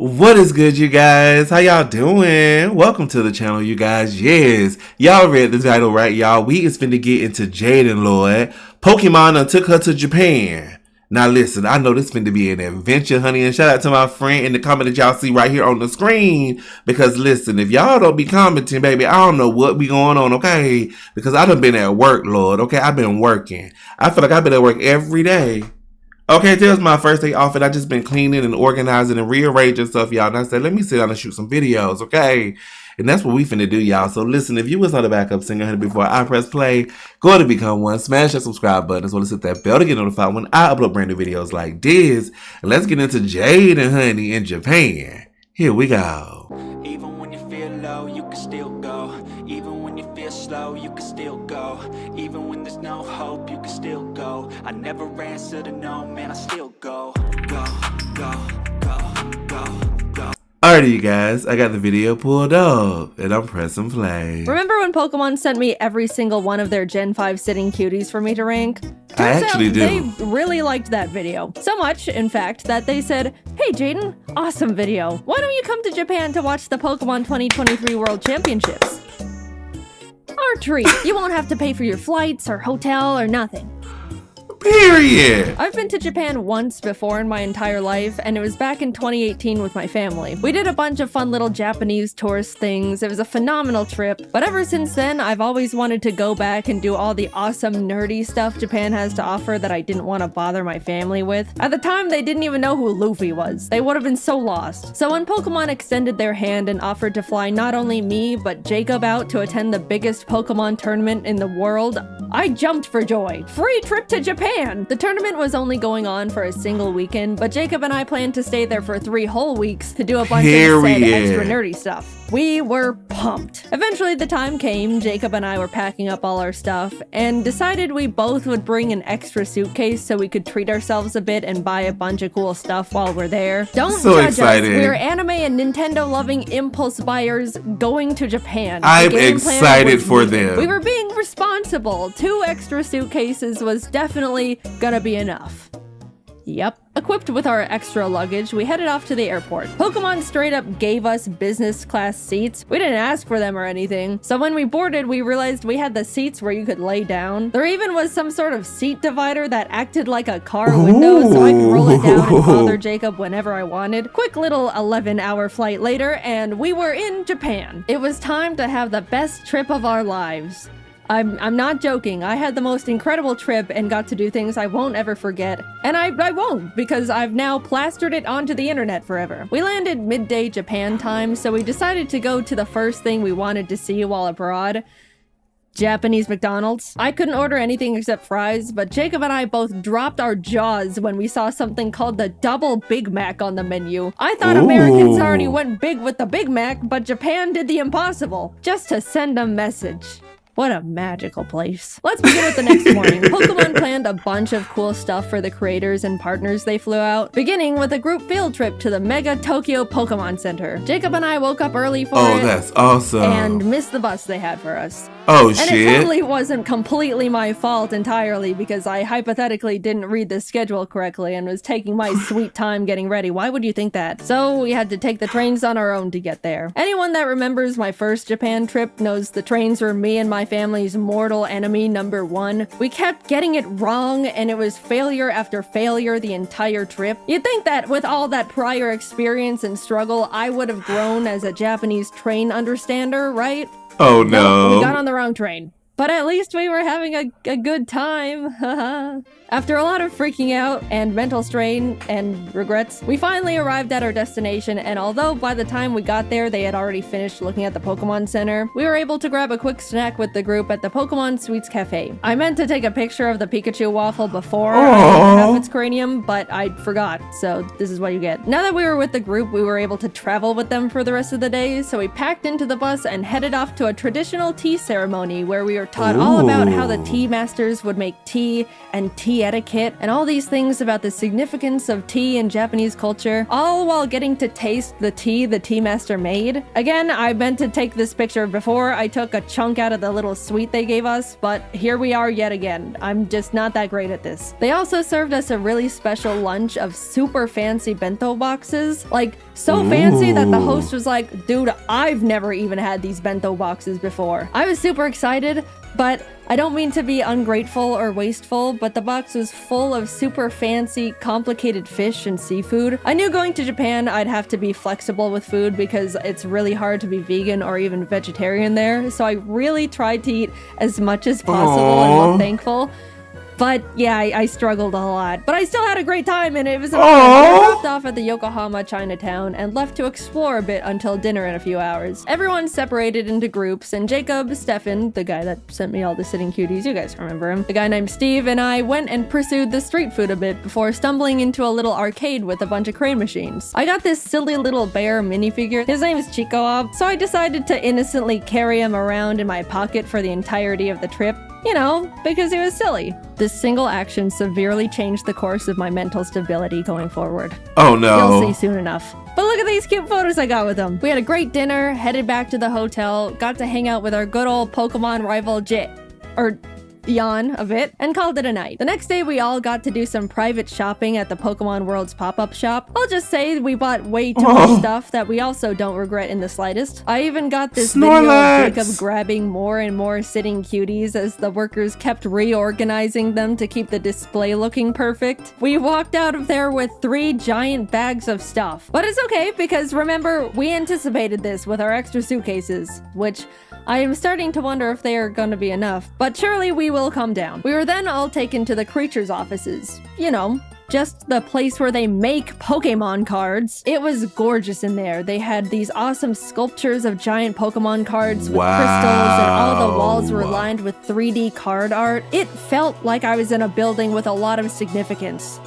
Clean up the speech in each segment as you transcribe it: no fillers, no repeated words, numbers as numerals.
What is good, you guys? How y'all doing? Welcome to the channel, you guys. Yes, y'all read the title, right, y'all? We is finna get into Jaiden, Lord. Pokemon done took her to Japan. Now listen, I know this finna be an adventure, honey, and shout out to my friend in the comment that y'all see right here on the screen. Because listen, if y'all don't be commenting, baby, I don't know what be going on, okay? Because I done been at work, Lord, okay? I've been working. I feel like I've been at work every day. Okay, today's my first day off and I just been cleaning and organizing and rearranging stuff, y'all. And I said, let me sit down and shoot some videos, okay? And that's what we finna do, y'all. So listen, if you was not a backup singer, honey, before I press play, go ahead and become one. Smash that subscribe button as well as hit that bell to get notified when I upload brand new videos like this. And let's get into Jaiden, honey, in Japan. Here we go. Even when you feel low, you can still go. Even when you feel slow, you can still go. Even when there's no hope, you can still go. I never answer to no, man, I still go. Go, go, go, go, go. Alrighty, you guys, I got the video pulled up and I'm pressing play. Remember when Pokemon sent me every single one of their Gen 5 sitting cuties for me to rank? I actually do. They really liked that video. So much, in fact, that they said, hey Jaiden, awesome video. Why don't you come to Japan to watch the Pokemon 2023 World Championships? Our treat. You won't have to pay for your flights or hotel or nothing. Period. I've been to Japan once before in my entire life, and it was back in 2018 with my family. We did a bunch of fun little Japanese tourist things. It was a phenomenal trip, but ever since then, I've always wanted to go back and do all the awesome nerdy stuff Japan has to offer that I didn't want to bother my family with. At the time, they didn't even know who Luffy was. They would have been so lost. So when Pokemon extended their hand and offered to fly not only me, but Jacob out to attend the biggest Pokemon tournament in the world, I jumped for joy. Free trip to Japan! The tournament was only going on for a single weekend, but Jacob and I planned to stay there for 3 whole weeks to do a bunch of said extra nerdy stuff. We were pumped. Eventually the time came, Jacob and I were packing up all our stuff, and decided we both would bring an extra suitcase so we could treat ourselves a bit and buy a bunch of cool stuff while we're there. Don't judge us, we're anime and Nintendo loving impulse buyers going to Japan. I'm excited for them. We were being responsible. 2 extra suitcases was definitely gonna be enough. Yep. Equipped with our extra luggage, we headed off to the airport. Pokemon straight up gave us business class seats. We didn't ask for them or anything. So when we boarded, we realized we had the seats where you could lay down. There even was some sort of seat divider that acted like a car window, so I could roll it down and bother Jacob whenever I wanted. Quick little 11-hour flight later, and we were in Japan. It was time to have the best trip of our lives. I'm not joking. I had the most incredible trip and got to do things I won't ever forget. And I won't, because I've now plastered it onto the internet forever. We landed midday Japan time, so we decided to go to the first thing we wanted to see while abroad. Japanese McDonald's. I couldn't order anything except fries, but Jacob and I both dropped our jaws when we saw something called the Double Big Mac on the menu. I thought Americans already went big with the Big Mac, but Japan did the impossible, just to send a message. What a magical place. Let's begin with the next morning. Pokemon planned a bunch of cool stuff for the creators and partners they flew out, beginning with a group field trip to the Mega Tokyo Pokemon Center. Jacob and I woke up early for it. Oh, that's awesome. And missed the bus they had for us. Oh, shit. And it totally wasn't completely my fault entirely because I hypothetically didn't read the schedule correctly and was taking my sweet time getting ready. Why would you think that? So we had to take the trains on our own to get there. Anyone that remembers my first Japan trip knows the trains were me and my family's mortal enemy number 1. We kept getting it wrong and it was failure after failure the entire trip. You'd think that with all that prior experience and struggle, I would have grown as a Japanese train understander, right? Oh no. We got on the wrong train. But at least we were having a good time. After a lot of freaking out and mental strain and regrets, we finally arrived at our destination, and although by the time we got there they had already finished looking at the Pokemon Center, we were able to grab a quick snack with the group at the Pokemon Sweets Cafe. I meant to take a picture of the Pikachu waffle before I cut off its cranium, but I forgot, so this is what you get. Now that we were with the group, we were able to travel with them for the rest of the day, so we packed into the bus and headed off to a traditional tea ceremony where we were got taught all about how the tea masters would make tea and tea etiquette and all these things about the significance of tea in Japanese culture, all while getting to taste the tea master made. Again, I meant to take this picture before I took a chunk out of the little sweet they gave us, but here we are yet again. I'm just not that great at this. They also served us a really special lunch of super fancy bento boxes, like so fancy that the host was like, dude, I've never even had these bento boxes before. I was super excited, but I don't mean to be ungrateful or wasteful, but the box was full of super fancy, complicated fish and seafood. I knew going to Japan I'd have to be flexible with food because it's really hard to be vegan or even vegetarian there, so I really tried to eat as much as possible and look thankful. But yeah, I struggled a lot. But I still had a great time, and it was amazing. We were dropped off at the Yokohama Chinatown and left to explore a bit until dinner in a few hours. Everyone separated into groups, and Jacob, Stefan, the guy that sent me all the sitting cuties, you guys remember him, the guy named Steve, and I went and pursued the street food a bit before stumbling into a little arcade with a bunch of crane machines. I got this silly little bear minifigure. His name is Chikoa, so I decided to innocently carry him around in my pocket for the entirety of the trip. You know, because it was silly. This single action severely changed the course of my mental stability going forward. Oh no. You'll see soon enough. But look at these cute photos I got with them. We had a great dinner, headed back to the hotel, got to hang out with our good old Pokemon rival Jan a bit, and called it a night. The next day, we all got to do some private shopping at the Pokemon World's pop-up shop. I'll just say we bought way too much stuff that we also don't regret in the slightest. I even got this video of Jacob grabbing more and more sitting cuties as the workers kept reorganizing them to keep the display looking perfect. We walked out of there with 3 giant bags of stuff. But it's okay, because remember, we anticipated this with our extra suitcases, which I am starting to wonder if they are going to be enough, but surely we will come down. We were then all taken to the creatures' offices. You know, just the place where they make Pokemon cards. It was gorgeous in there. They had these awesome sculptures of giant Pokemon cards with crystals, and all the walls were lined with 3D card art. It felt like I was in a building with a lot of significance.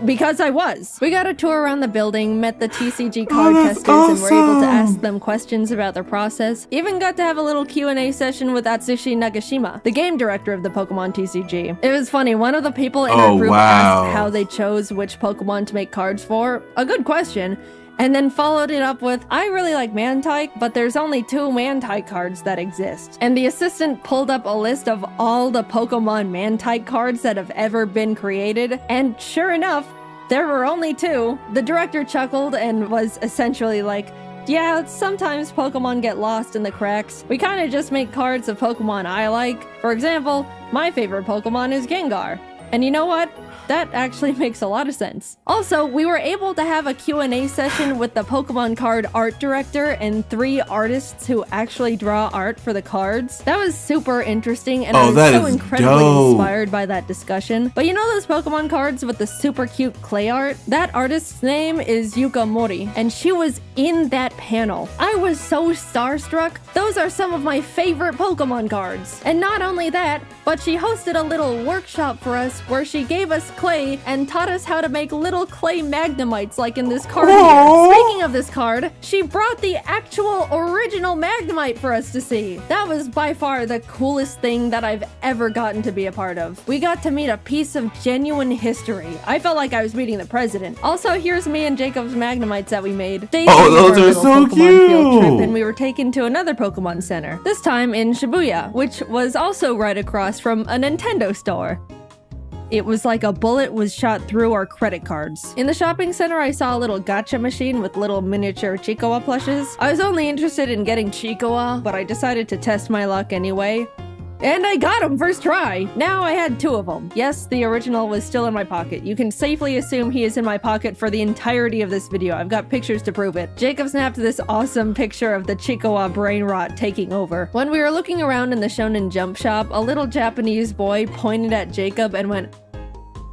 Because I was. We got a tour around the building, met the TCG card testers, and were able to ask them questions about their process. Even got to have a little Q&A session with Atsushi Nagashima, the game director of the Pokemon TCG. It was funny, one of the people in our group asked how they chose which Pokemon to make cards for. A good question. And then followed it up with, I really like Mantike, but there's only 2 Mantike cards that exist. And the assistant pulled up a list of all the Pokemon Mantike cards that have ever been created, and sure enough, there were only 2. The director chuckled and was essentially like, yeah, sometimes Pokemon get lost in the cracks. We kind of just make cards of Pokemon I like. For example, my favorite Pokemon is Gengar. And you know what? That actually makes a lot of sense. Also, we were able to have a Q&A session with the Pokemon card art director and 3 artists who actually draw art for the cards. That was super interesting, and I was so incredibly inspired by that discussion. But you know those Pokemon cards with the super cute clay art? That artist's name is Yuka Mori, and she was in that panel. I was so starstruck. Those are some of my favorite Pokemon cards. And not only that, but she hosted a little workshop for us where she gave us clay and taught us how to make little clay Magnemites like in this card here. Speaking of this card, she brought the actual original Magnemite for us to see. That was by far the coolest thing that I've ever gotten to be a part of. We got to meet a piece of genuine history. I felt like I was meeting the president. Also, here's me and Jacob's Magnemites that we made. Those are so Pokemon cute! Field trip, and we were taken to another Pokemon Center, this time in Shibuya, which was also right across from a Nintendo store. It was like a bullet was shot through our credit cards. In the shopping center, I saw a little gacha machine with little miniature Chikoa plushes. I was only interested in getting Chikoa, but I decided to test my luck anyway. And I got him first try! Now I had 2 of them. Yes, the original was still in my pocket. You can safely assume he is in my pocket for the entirety of this video. I've got pictures to prove it. Jacob snapped this awesome picture of the Chikoa brain rot taking over. When we were looking around in the Shonen Jump shop, a little Japanese boy pointed at Jacob and went,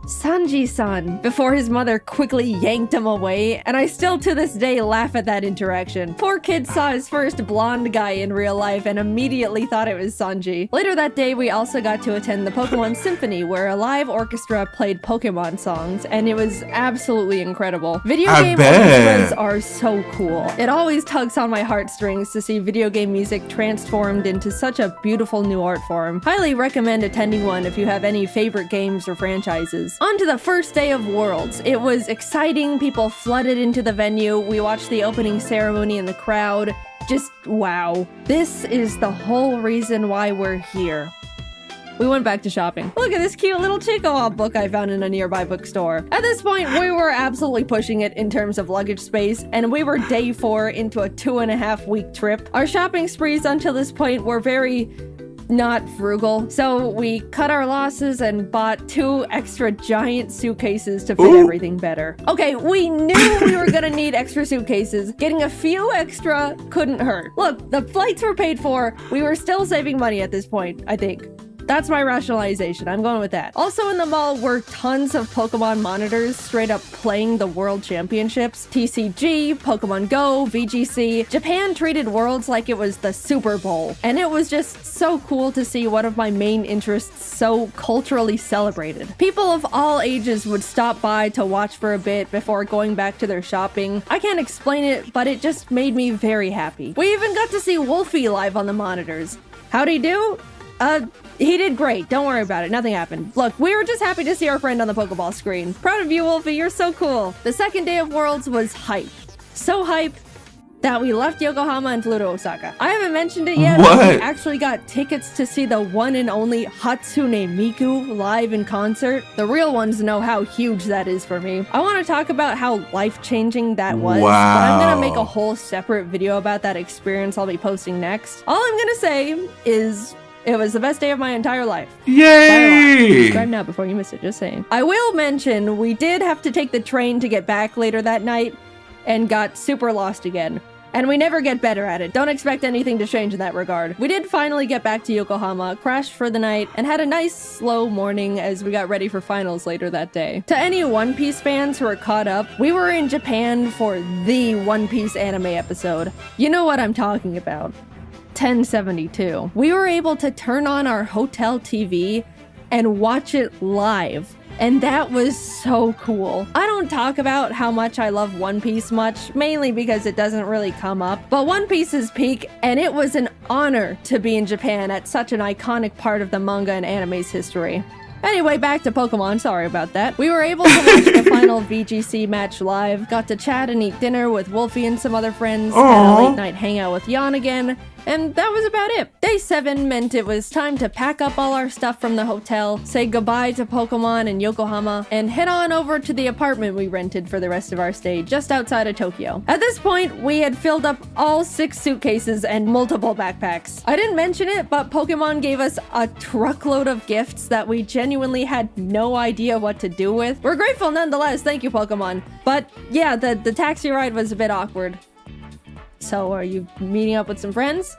Sanji-san, before his mother quickly yanked him away, and I still to this day laugh at that interaction. Poor kid saw his first blonde guy in real life and immediately thought it was Sanji. Later that day, we also got to attend the Pokemon Symphony, where a live orchestra played Pokemon songs, and it was absolutely incredible. Video game orchestras are so cool. It always tugs on my heartstrings to see video game music transformed into such a beautiful new art form. Highly recommend attending one if you have any favorite games or franchises. On to the first day of Worlds. It was exciting, people flooded into the venue, we watched the opening ceremony in the crowd. Just wow. This is the whole reason why we're here. We went back to shopping. Look at this cute little Chihuahua book I found in a nearby bookstore. At this point, we were absolutely pushing it in terms of luggage space, and we were day 4 into a 2.5-week trip. Our shopping sprees until this point were very not frugal, so we cut our losses and bought 2 extra giant suitcases to fit everything better. Okay, we knew we were gonna need extra suitcases. Getting a few extra couldn't hurt. Look, the flights were paid for. We were still saving money at this point, I think. That's my rationalization. I'm going with that. Also in the mall were tons of Pokemon monitors straight up playing the World Championships. TCG, Pokemon Go, VGC. Japan treated Worlds like it was the Super Bowl. And it was just so cool to see one of my main interests so culturally celebrated. People of all ages would stop by to watch for a bit before going back to their shopping. I can't explain it, but it just made me very happy. We even got to see Wolfie live on the monitors. How'd he do? He did great. Don't worry about it. Nothing happened. Look, we were just happy to see our friend on the Pokeball screen. Proud of you, Wolfie. You're so cool. The second day of Worlds was hype. So hype that we left Yokohama and flew to Osaka. I haven't mentioned it yet, but we actually got tickets to see the one and only Hatsune Miku live in concert. The real ones know how huge that is for me. I want to talk about how life-changing that was, but I'm gonna make a whole separate video about that experience I'll be posting next. All I'm gonna say is it was the best day of my entire life. Yay! Subscribe now before you miss it, just saying. I will mention, we did have to take the train to get back later that night and got super lost again. And we never get better at it. Don't expect anything to change in that regard. We did finally get back to Yokohama, crashed for the night, and had a nice slow morning as we got ready for finals later that day. To any One Piece fans who are caught up, we were in Japan for the One Piece anime episode. You know what I'm talking about. 1072. We were able to turn on our hotel TV and watch it live. And that was so cool. I don't talk about how much I love One Piece much, mainly because it doesn't really come up, but One Piece is peak, and it was an honor to be in Japan at such an iconic part of the manga and anime's history. Anyway, back to Pokemon, sorry about that. We were able to watch the final VGC match live, got to chat and eat dinner with Wolfie and some other friends, had a late night hangout with Jan again, and that was about it. Day 7 meant it was time to pack up all our stuff from the hotel, say goodbye to Pokemon and Yokohama, and head on over to the apartment we rented for the rest of our stay just outside of Tokyo. At this point, we had filled up all 6 suitcases and multiple backpacks. I didn't mention it, but Pokemon gave us a truckload of gifts that we genuinely had no idea what to do with. We're grateful nonetheless, thank you, Pokemon. But yeah, the taxi ride was a bit awkward. So, are you meeting up with some friends?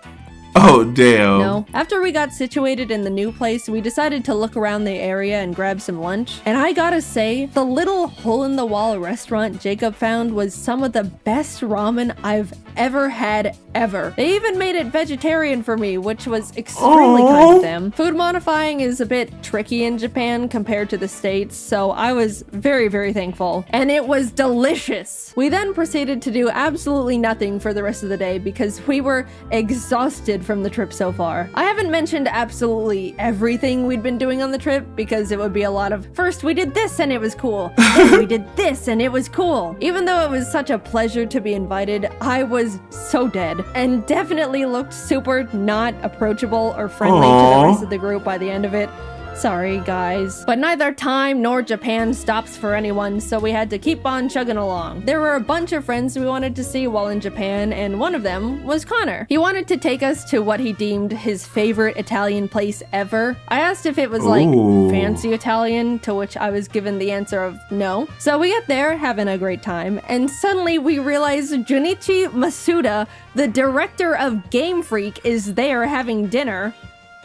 Oh, damn. No. After we got situated in the new place, we decided to look around the area and grab some lunch. And I gotta say, the little hole-in-the-wall restaurant Jacob found was some of the best ramen I've ever had, ever. They even made it vegetarian for me, which was extremely kind of them. Food modifying is a bit tricky in Japan compared to the States, so I was very, very thankful. And it was delicious. We then proceeded to do absolutely nothing for the rest of the day because we were exhausted from the trip so far. I haven't mentioned absolutely everything we'd been doing on the trip because it would be a lot of, first we did this and it was cool, then we did this and it was cool. Even though it was such a pleasure to be invited, I was so dead and definitely looked super not approachable or friendly to the rest of the group by the end of it. Sorry, guys. But neither time nor Japan stops for anyone, so we had to keep on chugging along. There were a bunch of friends we wanted to see while in Japan, and one of them was Connor. He wanted to take us to what he deemed his favorite Italian place ever. I asked if it was like fancy Italian, to which I was given the answer of no. So we get there, having a great time, and suddenly we realize Junichi Masuda, the director of Game Freak, is there having dinner.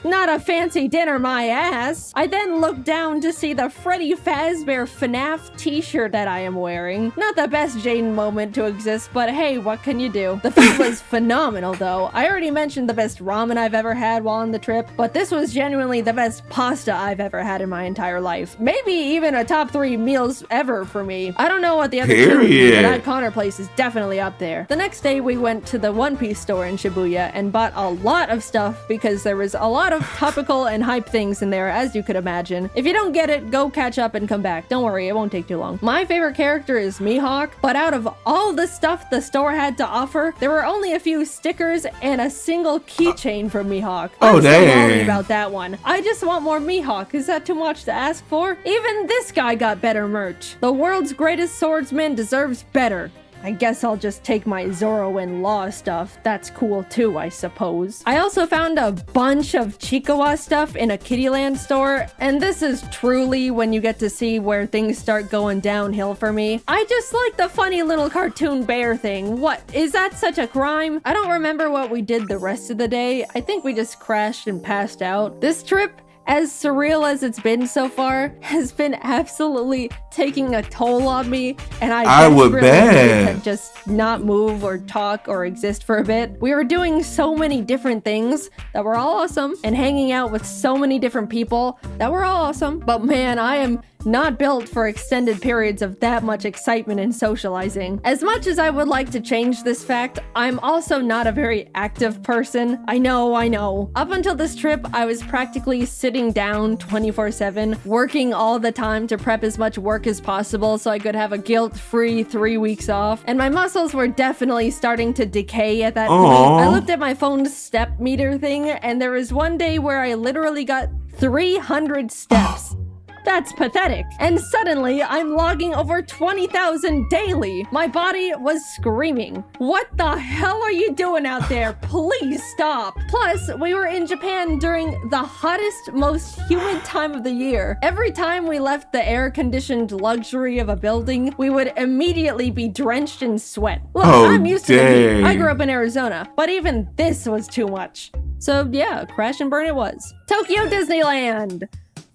Not a fancy dinner, my ass. I then look down to see the Freddy Fazbear FNAF t-shirt that I am wearing. Not the best Jaiden moment to exist, but hey, what can you do? The food was phenomenal though. I already mentioned the best ramen I've ever had while on the trip, but this was genuinely the best pasta I've ever had in my entire life. Maybe even a top 3 meals ever for me. I don't know what the other two would be, but that Connor place is definitely up there. The next day we went to the One Piece store in Shibuya and bought a lot of stuff because there was a lot of topical and hype things in there, as you could imagine. If you don't get it, go catch up and come back. Don't worry, it won't take too long. My favorite character is Mihawk, but out of all the stuff the store had to offer, there were only a few stickers and a single keychain from Mihawk. I'm so sorry about that one. I just want more Mihawk. Is that too much to ask for? Even this guy got better merch. The world's greatest swordsman deserves better. I guess I'll just take my Zoro and Law stuff. That's cool too, I suppose. I also found a bunch of Chikawa stuff in a Kittyland store, and this is truly when you get to see where things start going downhill for me. I just like the funny little cartoon bear thing. What, is that such a crime? I don't remember what we did the rest of the day. I think we just crashed and passed out. This trip, as surreal as it's been so far, has been absolutely taking a toll on me, and I would bet to just not move or talk or exist for a bit. We were doing so many different things that were all awesome, and hanging out with so many different people that were all awesome, but man, I am not built for extended periods of that much excitement and socializing. As much as I would like to change this fact, I'm also not a very active person. I know. Up until this trip, I was practically sitting down 24/7, working all the time to prep as much work as possible so I could have a guilt-free 3 weeks off, and my muscles were definitely starting to decay at that point. I looked at my phone's step meter thing, and there was one day where I literally got 300 steps. That's pathetic. And suddenly, I'm logging over 20,000 daily. My body was screaming. What the hell are you doing out there? Please stop. Plus, we were in Japan during the hottest, most humid time of the year. Every time we left the air-conditioned luxury of a building, we would immediately be drenched in sweat. Look, I'm used to the heat. I grew up in Arizona, but even this was too much. So yeah, crash and burn it was. Tokyo Disneyland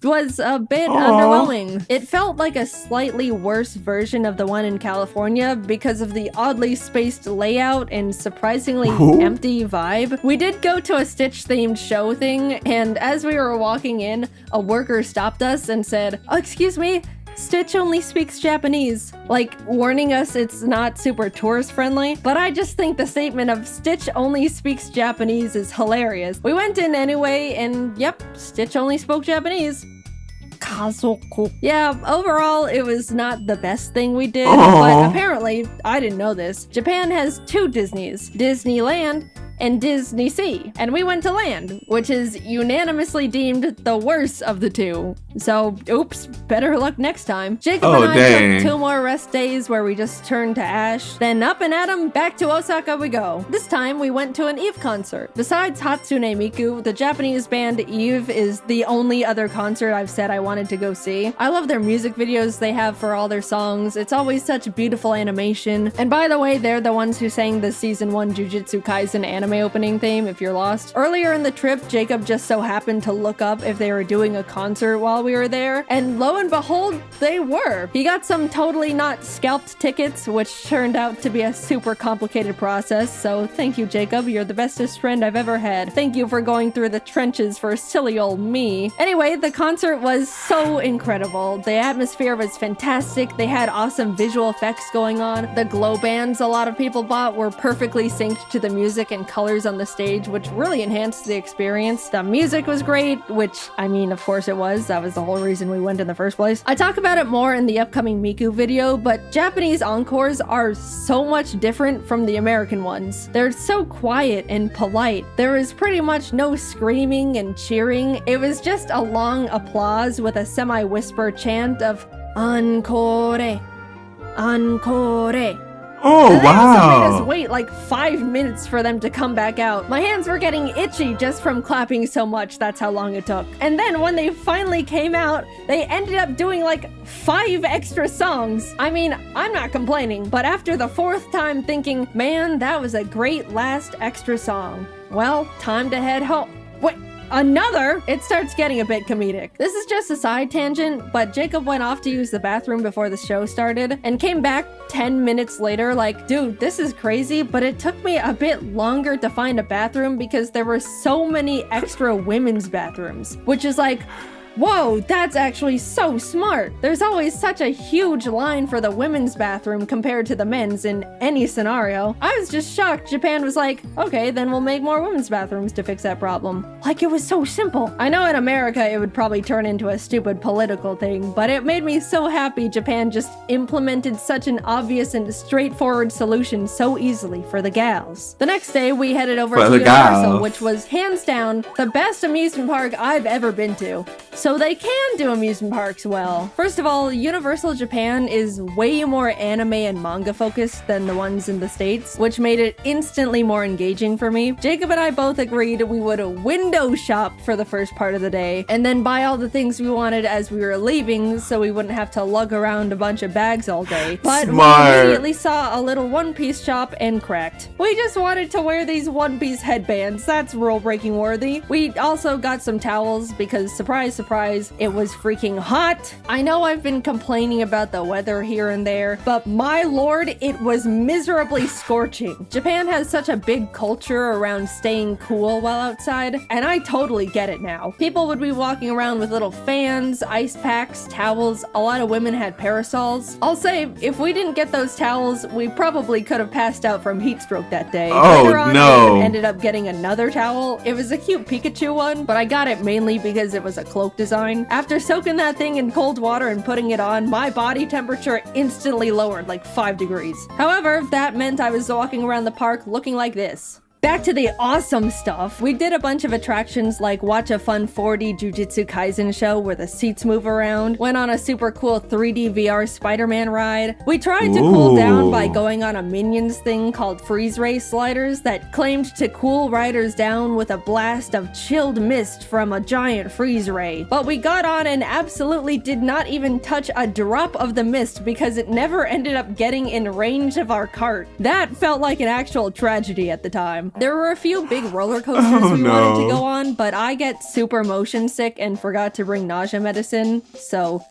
was a bit underwhelming. It felt like a slightly worse version of the one in California because of the oddly spaced layout and surprisingly empty vibe. We did go to a Stitch-themed show thing, and as we were walking in, a worker stopped us and said, "Oh, excuse me, Stitch only speaks Japanese," like warning us it's not super tourist friendly. But I just think the statement of Stitch only speaks Japanese is hilarious. We went in anyway, and yep, Stitch only spoke Japanese. Kazoku. Yeah, overall, it was not the best thing we did, but apparently, I didn't know this, Japan has 2 Disneys, Disneyland and Disney Sea, and we went to Land, which is unanimously deemed the worst of the 2. So, oops, better luck next time. Jacob and I took 2 more rest days where we just turned to ash, then up and at 'em, back to Osaka we go. This time, we went to an Eve concert. Besides Hatsune Miku, the Japanese band Eve is the only other concert I've said I wanted to go see. I love their music videos they have for all their songs. It's always such beautiful animation. And by the way, they're the ones who sang the Season 1 Jujutsu Kaisen anime opening theme, if you're lost. Earlier in the trip, Jacob just so happened to look up if they were doing a concert while we were there, and lo and behold, they were. He got some totally not scalped tickets, which turned out to be a super complicated process, so thank you, Jacob. You're the bestest friend I've ever had. Thank you for going through the trenches for silly old me. Anyway, the concert was so incredible. The atmosphere was fantastic. They had awesome visual effects going on. The glow bands a lot of people bought were perfectly synced to the music and colors on the stage, which really enhanced the experience. The music was great, which, I mean, of course it was. That was the whole reason we went in the first place. I talk about it more in the upcoming Miku video, but Japanese encores are so much different from the American ones. They're so quiet and polite. There was pretty much no screaming and cheering. It was just a long applause with a semi-whisper chant of "Encore! Encore!" Oh, and they wow. also made us wait like 5 minutes for them to come back out. My hands were getting itchy just from clapping so much. That's how long it took. And then when they finally came out, they ended up doing like 5 extra songs. I mean, I'm not complaining, but after the 4th time thinking, man, that was a great last extra song. Well, time to head home. Wait, another, it starts getting a bit comedic. This is just a side tangent, but Jacob went off to use the bathroom before the show started and came back 10 minutes later like, dude, this is crazy, but it took me a bit longer to find a bathroom because there were so many extra women's bathrooms, which is like, whoa, that's actually so smart. There's always such a huge line for the women's bathroom compared to the men's in any scenario. I was just shocked Japan was like, okay, then we'll make more women's bathrooms to fix that problem. Like, it was so simple. I know in America it would probably turn into a stupid political thing, but it made me so happy Japan just implemented such an obvious and straightforward solution so easily for the gals. The next day we headed over to Universal, which was hands down the best amusement park I've ever been to. So they can do amusement parks well. First of all, Universal Japan is way more anime and manga focused than the ones in the States, which made it instantly more engaging for me. Jacob and I both agreed we would window shop for the first part of the day, and then buy all the things we wanted as we were leaving so we wouldn't have to lug around a bunch of bags all day. But we immediately saw a little One Piece shop and cracked. We just wanted to wear these One Piece headbands. That's rule-breaking worthy. We also got some towels because, surprise, surprise, it was freaking hot. I know I've been complaining about the weather here and there, but my lord, it was miserably scorching. Japan has such a big culture around staying cool while outside, and I totally get it now. People would be walking around with little fans, ice packs, towels. A lot of women had parasols. I'll say, if we didn't get those towels, we probably could have passed out from heat stroke that day. Later on, I even ended up getting another towel. It was a cute Pikachu one, but I got it mainly because it was a cloak design. After soaking that thing in cold water and putting it on, my body temperature instantly lowered like 5 degrees. However, that meant I was walking around the park looking like this. Back to the awesome stuff. We did a bunch of attractions like watch a fun 4D Jujutsu Kaisen show where the seats move around, went on a super cool 3D VR Spider-Man ride. We tried to cool down by going on a Minions thing called Freeze Ray sliders that claimed to cool riders down with a blast of chilled mist from a giant freeze ray. But we got on and absolutely did not even touch a drop of the mist because it never ended up getting in range of our cart. That felt like an actual tragedy at the time. There were a few big roller coasters we wanted to go on, but I get super motion sick and forgot to bring nausea medicine, so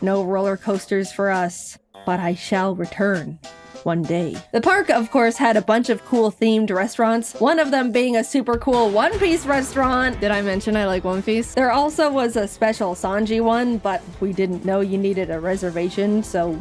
no roller coasters for us. But I shall return one day. The park, of course, had a bunch of cool themed restaurants, one of them being a super cool One Piece restaurant. Did I mention I like One Piece? There also was a special Sanji one, but we didn't know you needed a reservation, so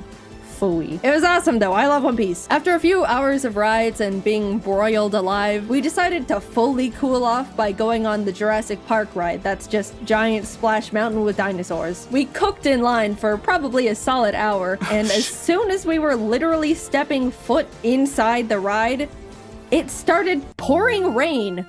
phooey. It was awesome though, I love One Piece. After a few hours of rides and being broiled alive, we decided to fully cool off by going on the Jurassic Park ride that's just giant splash mountain with dinosaurs. We cooked in line for probably a solid hour, and as soon as we were literally stepping foot inside the ride, it started pouring rain.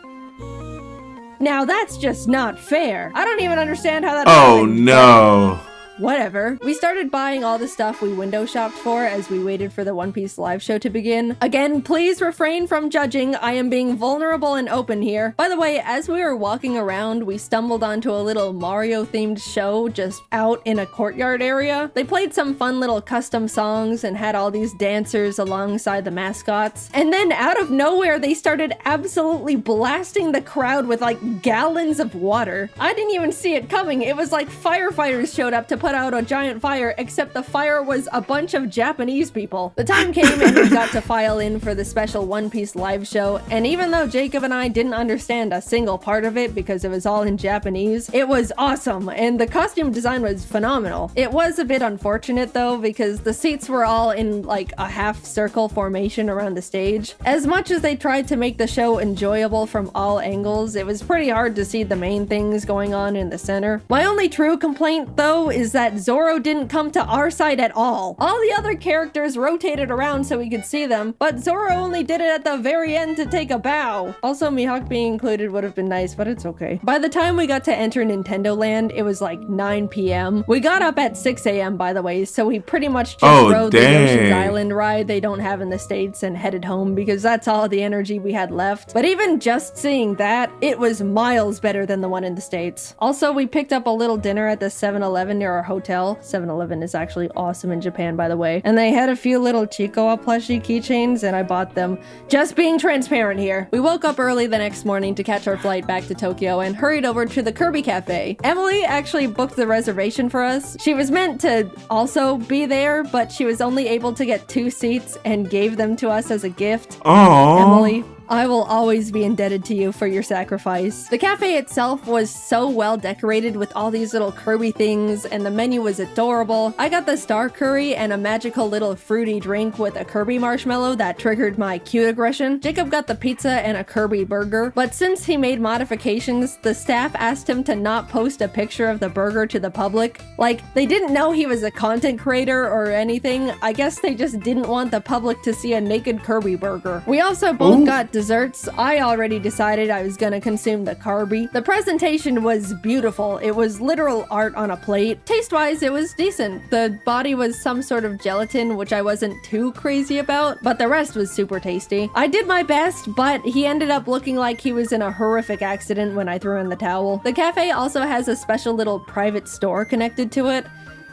Now that's just not fair. I don't even understand how that happened. Oh no. Whatever. We started buying all the stuff we window shopped for as we waited for the One Piece live show to begin. Again, please refrain from judging. I am being vulnerable and open here. By the way, as we were walking around, we stumbled onto a little Mario-themed show just out in a courtyard area. They played some fun little custom songs and had all these dancers alongside the mascots. And then out of nowhere, they started absolutely blasting the crowd with like gallons of water. I didn't even see it coming. It was like firefighters showed up to put out a giant fire, except the fire was a bunch of Japanese people. The time came and we got to file in for the special One Piece live show, and even though Jacob and I didn't understand a single part of it because it was all in Japanese, it was awesome, and the costume design was phenomenal. It was a bit unfortunate though, because the seats were all in like a half circle formation around the stage. As much as they tried to make the show enjoyable from all angles, it was pretty hard to see the main things going on in the center. My only true complaint though is that Zoro didn't come to our side at all. All the other characters rotated around so we could see them, but Zoro only did it at the very end to take a bow. Also, Mihawk being included would have been nice, but it's okay. By the time we got to enter Nintendo Land, it was like 9 p.m. We got up at 6 a.m. by the way, so we pretty much just rode the Yoshi's Island ride they don't have in the States and headed home because that's all the energy we had left. But even just seeing that, it was miles better than the one in the States. Also, we picked up a little dinner at the 7-Eleven near our hotel. 7-Eleven is actually awesome in Japan, by the way. And they had a few little Chikawa plushie keychains, and I bought them. Just being transparent here. We woke up early the next morning to catch our flight back to Tokyo and hurried over to the Kirby Cafe. Emily actually booked the reservation for us. She was meant to also be there, but she was only able to get 2 seats and gave them to us as a gift. Aww. Emily, I will always be indebted to you for your sacrifice. The cafe itself was so well decorated with all these little Kirby things, and the menu was adorable. I got the star curry and a magical little fruity drink with a Kirby marshmallow that triggered my cute aggression. Jacob got the pizza and a Kirby burger, but since he made modifications, the staff asked him to not post a picture of the burger to the public. Like, they didn't know he was a content creator or anything. I guess they just didn't want the public to see a naked Kirby burger. We also both got desserts. I already decided I was gonna consume the Kirby. The presentation was beautiful. It was literal art on a plate. Taste-wise, it was decent. The body was some sort of gelatin, which I wasn't too crazy about, but the rest was super tasty. I did my best, but he ended up looking like he was in a horrific accident when I threw in the towel. The cafe also has a special little private store connected to it.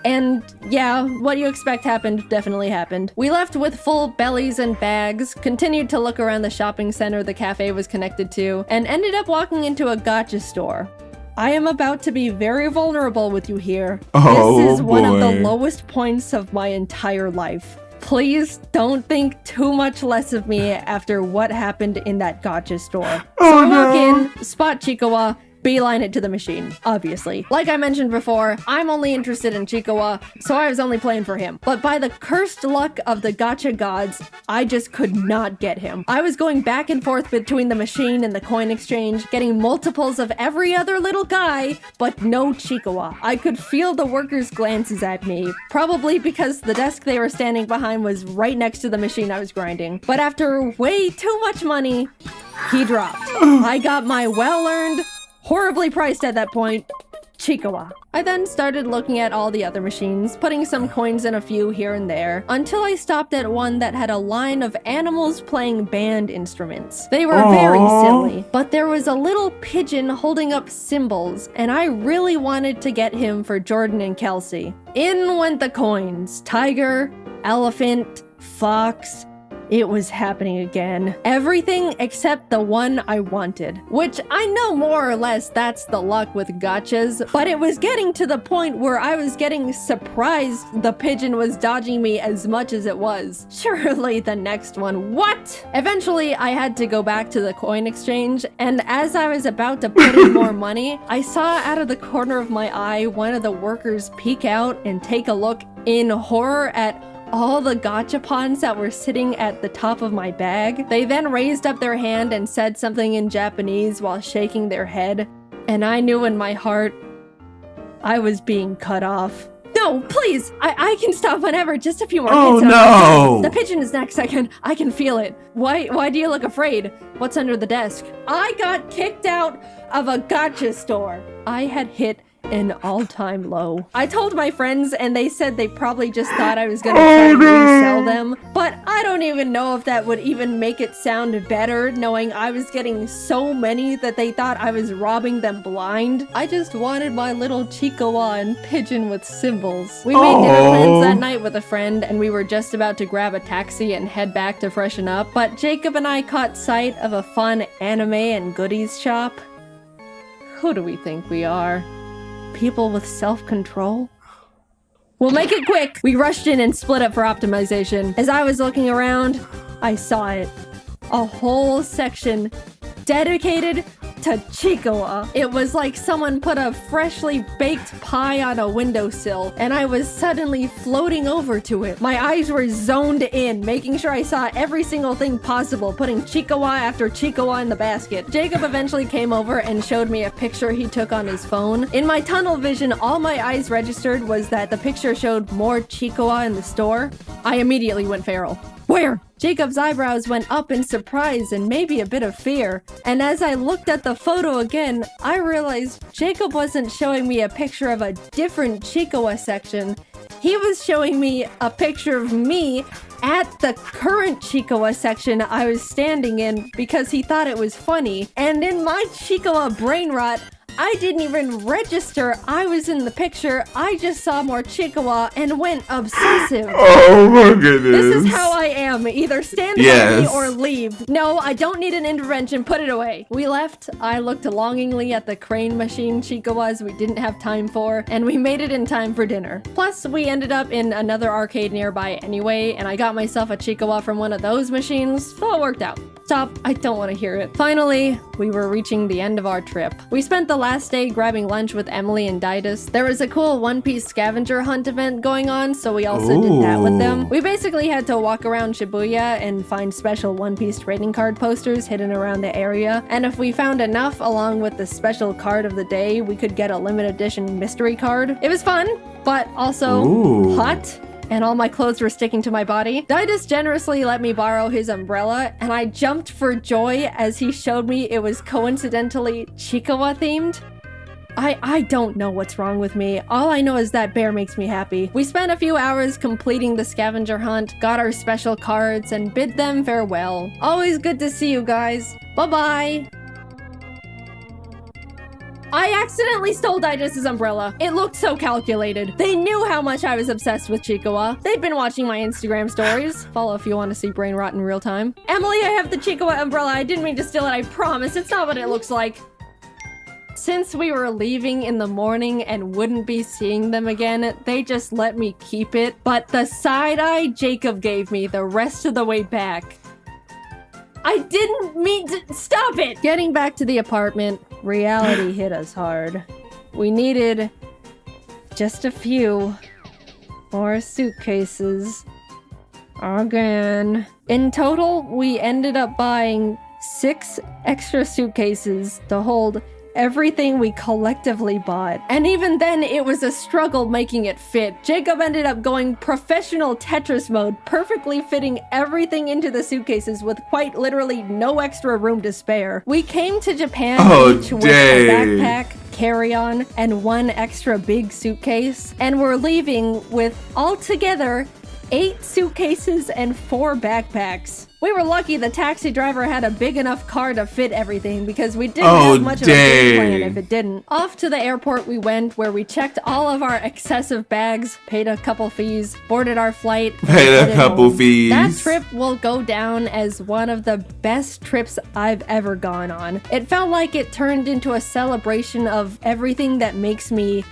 And yeah, what you expect happened definitely happened. We left with full bellies and bags, continued to look around the shopping center the cafe was connected to, and ended up walking into a gacha store. I am about to be very vulnerable with you here. This is one of the lowest points of my entire life. Please don't think too much less of me after what happened in that gacha store. So I walk in, spot Chikawa, beeline it to the machine, obviously. Like I mentioned before, I'm only interested in Chikawa, so I was only playing for him. But by the cursed luck of the gacha gods, I just could not get him. I was going back and forth between the machine and the coin exchange, getting multiples of every other little guy, but no Chikawa. I could feel the workers' glances at me, probably because the desk they were standing behind was right next to the machine I was grinding. But after way too much money, he dropped. I got my well-earned, horribly priced at that point, Chikawa. I then started looking at all the other machines, putting some coins in a few here and there, until I stopped at one that had a line of animals playing band instruments. They were very silly, but there was a little pigeon holding up cymbals, and I really wanted to get him for Jordan and Kelsey. In went the coins. Tiger, elephant, fox. It was happening again. Everything except the one I wanted. Which I know more or less that's the luck with gachas, but it was getting to the point where I was getting surprised the pigeon was dodging me as much as it was. Surely the next one. What? Eventually, I had to go back to the coin exchange, and as I was about to put in more money, I saw out of the corner of my eye one of the workers peek out and take a look in horror at all the gachapons that were sitting at the top of my bag. They then raised up their hand and said something in Japanese while shaking their head, and I knew in my heart I was being cut off. No, please! I can stop whenever, just a few more hits. Oh no! The pigeon is next, I can feel it. Why do you look afraid? What's under the desk? I got kicked out of a gacha store. I had hit an all-time low. I told my friends and they said they probably just thought I was gonna try to resell them, but I don't even know if that would even make it sound better, knowing I was getting so many that they thought I was robbing them blind. I just wanted my little Chikawa and pigeon with cymbals. We made dinner plans that night with a friend, and we were just about to grab a taxi and head back to freshen up, but Jacob and I caught sight of a fun anime and goodies shop. Who do we think we are? People with self-control? We'll make it quick! We rushed in and split up for optimization. As I was looking around, I saw it. A whole section dedicated to Chikawa. It was like someone put a freshly baked pie on a windowsill, and I was suddenly floating over to it. My eyes were zoned in, making sure I saw every single thing possible, putting Chikawa after Chikawa in the basket. Jacob eventually came over and showed me a picture he took on his phone. In my tunnel vision, all my eyes registered was that the picture showed more Chikawa in the store. I immediately went feral. Where? Jacob's eyebrows went up in surprise and maybe a bit of fear. And as I looked at the photo again, I realized Jacob wasn't showing me a picture of a different Chikawa section. He was showing me a picture of me at the current Chikawa section I was standing in because he thought it was funny. And in my Chikawa brain rot, I didn't even register I was in the picture. I just saw more Chikawa and went obsessive. Oh my goodness. This is how I am. Either stand by me or leave. No, I don't need an intervention. Put it away. We left. I looked longingly at the crane machine Chikawas we didn't have time for, and we made it in time for dinner. Plus, we ended up in another arcade nearby anyway, and I got myself a Chikawa from one of those machines, so it worked out. Stop, I don't want to hear it. Finally, we were reaching the end of our trip. We spent the last day grabbing lunch with Emily and Didus. There was a cool One Piece scavenger hunt event going on, so we also did that with them. We basically had to walk around Shibuya and find special One Piece trading card posters hidden around the area, and if we found enough along with the special card of the day, we could get a limited edition mystery card. It was fun, but also hot. And all my clothes were sticking to my body. Didus generously let me borrow his umbrella, and I jumped for joy as he showed me it was coincidentally Chikawa themed. I don't know what's wrong with me. All I know is that bear makes me happy. We spent a few hours completing the scavenger hunt, got our special cards, and bid them farewell. Always good to see you guys. Bye-bye. I accidentally stole Didus' umbrella. It looked so calculated. They knew how much I was obsessed with Chikawa. They'd been watching my Instagram stories. Follow if you want to see brain rot in real time. Emily, I have the Chikawa umbrella. I didn't mean to steal it, I promise. It's not what it looks like. Since we were leaving in the morning and wouldn't be seeing them again, they just let me keep it. But the side eye Jacob gave me the rest of the way back. I didn't mean to— stop it! Getting back to the apartment, reality hit us hard. We needed just a few more suitcases. Again. In total, we ended up buying 6 extra suitcases to hold everything we collectively bought. And even then, it was a struggle making it fit. Jacob ended up going professional Tetris mode, perfectly fitting everything into the suitcases with quite literally no extra room to spare. We came to Japan each with a backpack, carry-on, and 1 extra big suitcase, and we're leaving with altogether 8 suitcases and 4 backpacks. We were lucky the taxi driver had a big enough car to fit everything because we didn't have much of a game plan if it didn't. Off to the airport we went, where we checked all of our excessive bags, paid a couple fees, boarded our flight, paid a couple fees. That trip will go down as one of the best trips I've ever gone on. It felt like it turned into a celebration of everything that makes me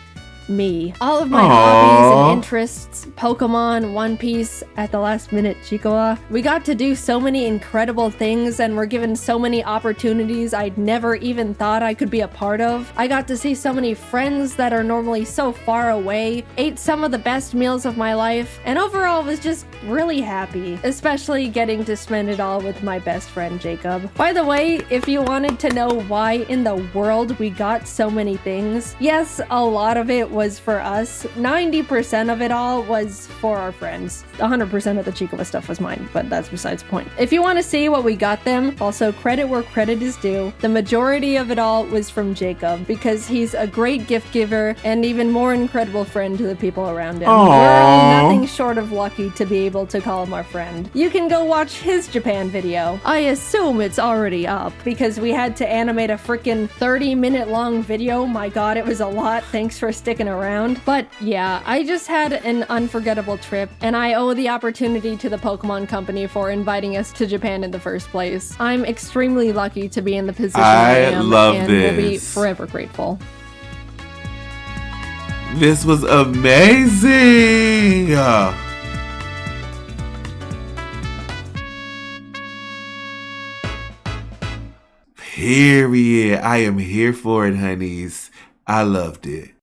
me. All of my hobbies and interests, Pokemon, One Piece, at the last minute Chikawa. We got to do so many incredible things and were given so many opportunities I'd never even thought I could be a part of. I got to see so many friends that are normally so far away, ate some of the best meals of my life, and overall was just really happy, especially getting to spend it all with my best friend Jacob. By the way, if you wanted to know why in the world we got so many things, yes, a lot of it was for us. 90% of it all was for our friends. 100% of the Chikawa stuff was mine, but that's besides the point. If you want to see what we got them, also credit where credit is due, the majority of it all was from Jacob, because he's a great gift giver and even more incredible friend to the people around him. We're nothing short of lucky to be able to call him our friend. You can go watch his Japan video. I assume it's already up, because we had to animate a freaking 30-minute long video. My god, it was a lot. Thanks for sticking around. But yeah, I just had an unforgettable trip, and I owe the opportunity to the Pokemon Company for inviting us to Japan in the first place. I'm extremely lucky to be in the position I am, and will be forever grateful. This was amazing! Period. I am here for it, honeys. I loved it.